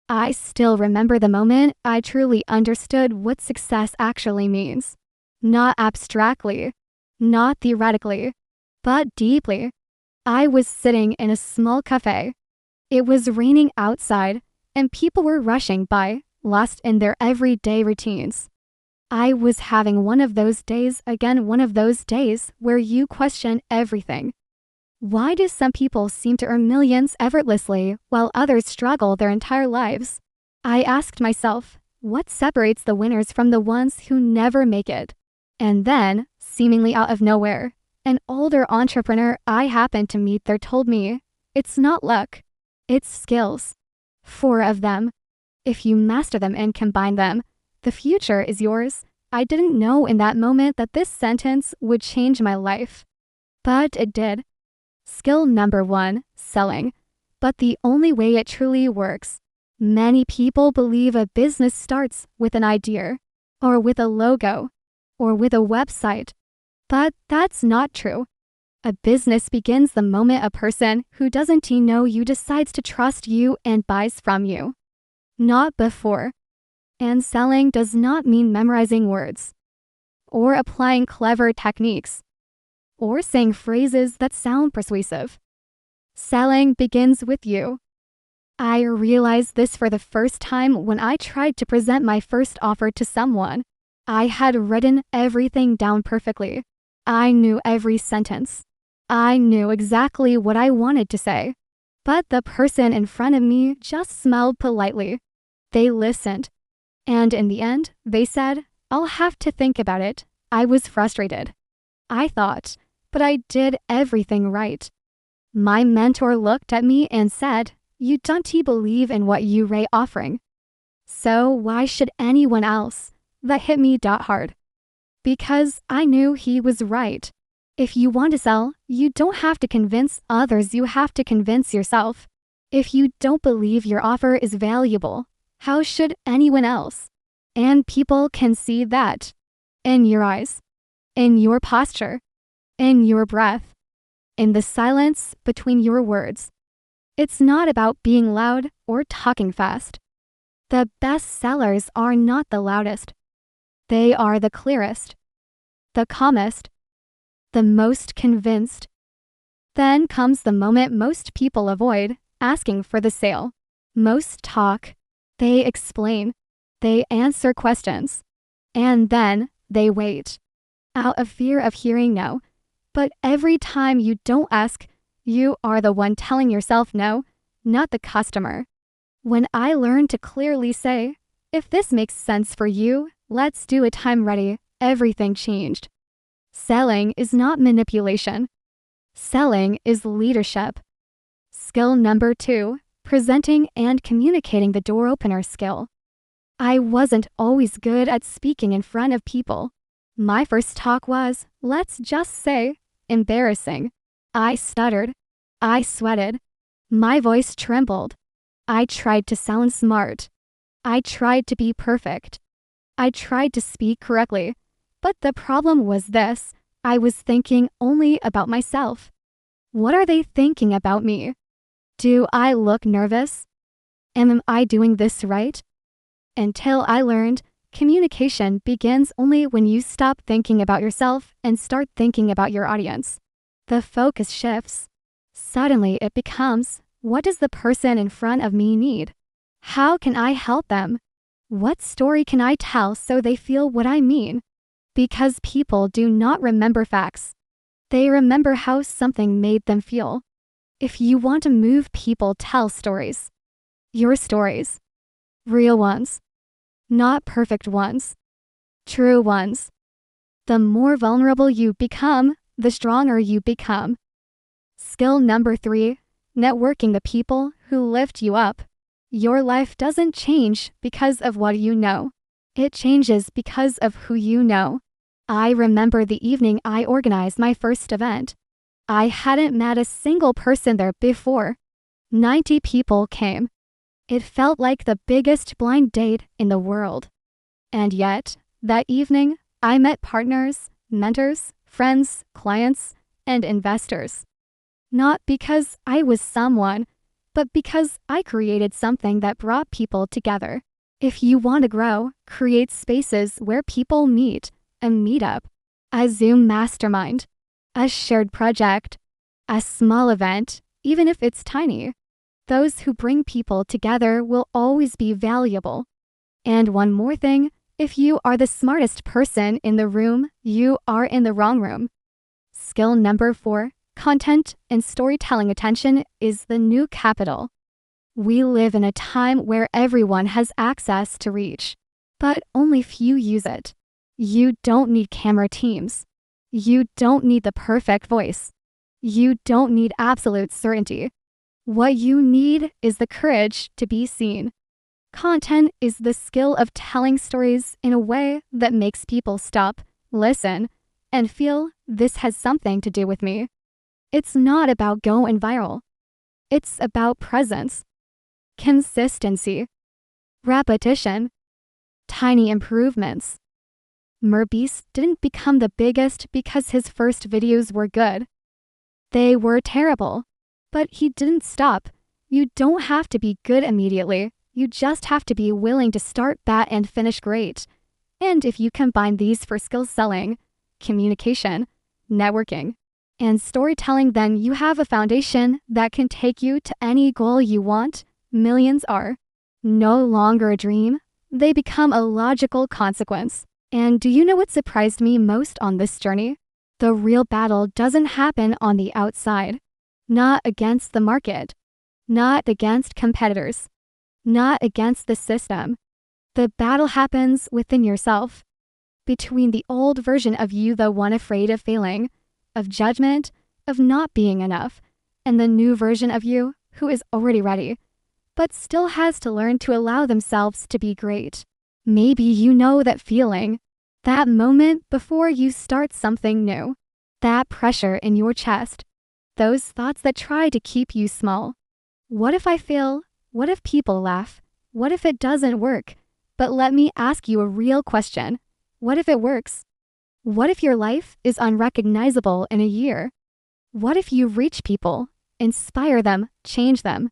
I still remember the moment I truly understood what success actually means. Not abstractly, not theoretically, but deeply. I was sitting in a small cafe. It was raining outside, and people were rushing by, lost in their everyday routines. I was having one of those days, one of those days where you question everything. Why do some people seem to earn millions effortlessly while others struggle their entire lives? I asked myself, what separates the winners from the ones who never make it? And then, seemingly out of nowhere, an older entrepreneur I happened to meet there told me, it's not luck, it's skills. 4 of them. If you master them and combine them, the future is yours. I didn't know in that moment that this sentence would change my life. But it did. Skill number 1, selling. But the only way it truly works. Many people believe a business starts with an idea, or with a logo, or with a website. But that's not true. A business begins the moment a person who doesn't know you decides to trust you and buys from you. Not before. And selling does not mean memorizing words, or applying clever techniques, or saying phrases that sound persuasive. Selling begins with you. I realized this for the first time when I tried to present my first offer to someone. I had written everything down perfectly. I knew every sentence. I knew exactly what I wanted to say. But the person in front of me just smiled politely. They listened. And in the end, they said, I'll have to think about it. I was frustrated. I thought, but I did everything right. My mentor looked at me and said, you don't believe in what you're offering. So why should anyone else? That hit me hard. Because I knew he was right. If you want to sell, you don't have to convince others, you have to convince yourself. If you don't believe your offer is valuable, how should anyone else? And people can see that. In your eyes, in your posture, in your breath, in the silence between your words. It's not about being loud or talking fast. The best sellers are not the loudest. They are the clearest, the calmest, the most convinced. Then comes the moment most people avoid, asking for the sale. Most talk. They explain, they answer questions, and then they wait, out of fear of hearing no. But every time you don't ask, you are the one telling yourself no, not the customer. When I learned to clearly say, if this makes sense for you, let's do it, I'm ready, everything changed. Selling is not manipulation. Selling is leadership. Skill number 2. Presenting and communicating, the door opener skill. I wasn't always good at speaking in front of people. My first talk was, let's just say, embarrassing. I stuttered. I sweated. My voice trembled. I tried to sound smart. I tried to be perfect. I tried to speak correctly. But the problem was this, I was thinking only about myself. What are they thinking about me? Do I look nervous? Am I doing this right? Until I learned, communication begins only when you stop thinking about yourself and start thinking about your audience. The focus shifts. Suddenly it becomes, what does the person in front of me need? How can I help them? What story can I tell so they feel what I mean? Because people do not remember facts. They remember how something made them feel. If you want to move people, tell stories. Your stories. Real ones. Not perfect ones. True ones. The more vulnerable you become, the stronger you become. Skill number 3. Networking, the people who lift you up. Your life doesn't change because of what you know. It changes because of who you know. I remember the evening I organized my first event. I hadn't met a single person there before. 90 people came. It felt like the biggest blind date in the world. And yet, that evening, I met partners, mentors, friends, clients, and investors. Not because I was someone, but because I created something that brought people together. If you want to grow, create spaces where people meet, a meetup, a Zoom mastermind, a shared project, a small event, even if it's tiny. Those who bring people together will always be valuable. And one more thing, if you are the smartest person in the room, you are in the wrong room. Skill number 4, content and storytelling attention is the new capital. We live in a time where everyone has access to reach, but only few use it. You don't need camera teams. You don't need the perfect voice. You don't need absolute certainty. What you need is the courage to be seen. Content is the skill of telling stories in a way that makes people stop, listen, and feel this has something to do with me. It's not about going viral. It's about presence, consistency, repetition, tiny improvements. Merbeast didn't become the biggest because his first videos were good. They were terrible, but he didn't stop. You don't have to be good immediately. You just have to be willing to start bad and finish great. And if you combine these for skills selling, communication, networking, and storytelling, then you have a foundation that can take you to any goal you want. Millions are no longer a dream. They become a logical consequence. And do you know what surprised me most on this journey? The real battle doesn't happen on the outside. Not against the market. Not against competitors. Not against the system. The battle happens within yourself. Between the old version of you, the one afraid of failing, of judgment, of not being enough, and the new version of you who is already ready, but still has to learn to allow themselves to be great. Maybe you know that feeling, that moment before you start something new, that pressure in your chest, those thoughts that try to keep you small. What if I fail? What if people laugh? What if it doesn't work? But let me ask you a real question. What if it works? What if your life is unrecognizable in a year? What if you reach people, inspire them, change them?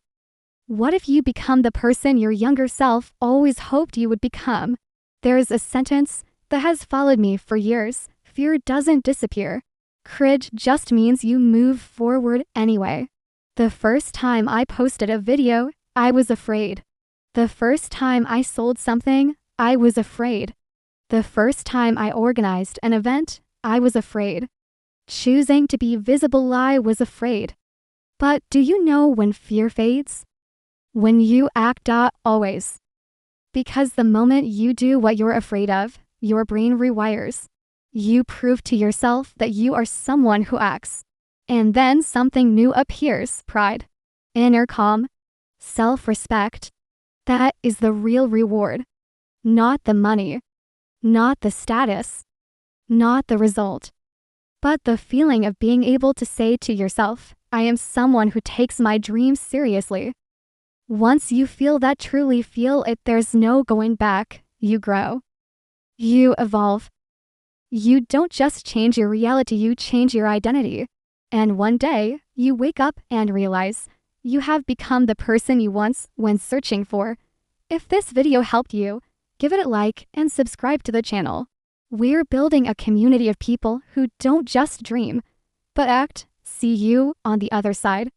What if you become the person your younger self always hoped you would become? There's a sentence that has followed me for years. Fear doesn't disappear. Courage just means you move forward anyway. The first time I posted a video, I was afraid. The first time I sold something, I was afraid. The first time I organized an event, I was afraid. Choosing to be visible, I was afraid. But do you know when fear fades? When you act, always. Because the moment you do what you're afraid of, your brain rewires. You prove to yourself that you are someone who acts. And then something new appears, pride, inner calm, self-respect. That is the real reward. Not the money, not the status, not the result, but the feeling of being able to say to yourself, I am someone who takes my dreams seriously. Once you feel that, truly feel it, there's no going back. You grow. You evolve. You don't just change your reality, you change your identity. And one day, you wake up and realize you have become the person you once went searching for. If this video helped you, give it a like and subscribe to the channel. We're building a community of people who don't just dream, but act. See you on the other side.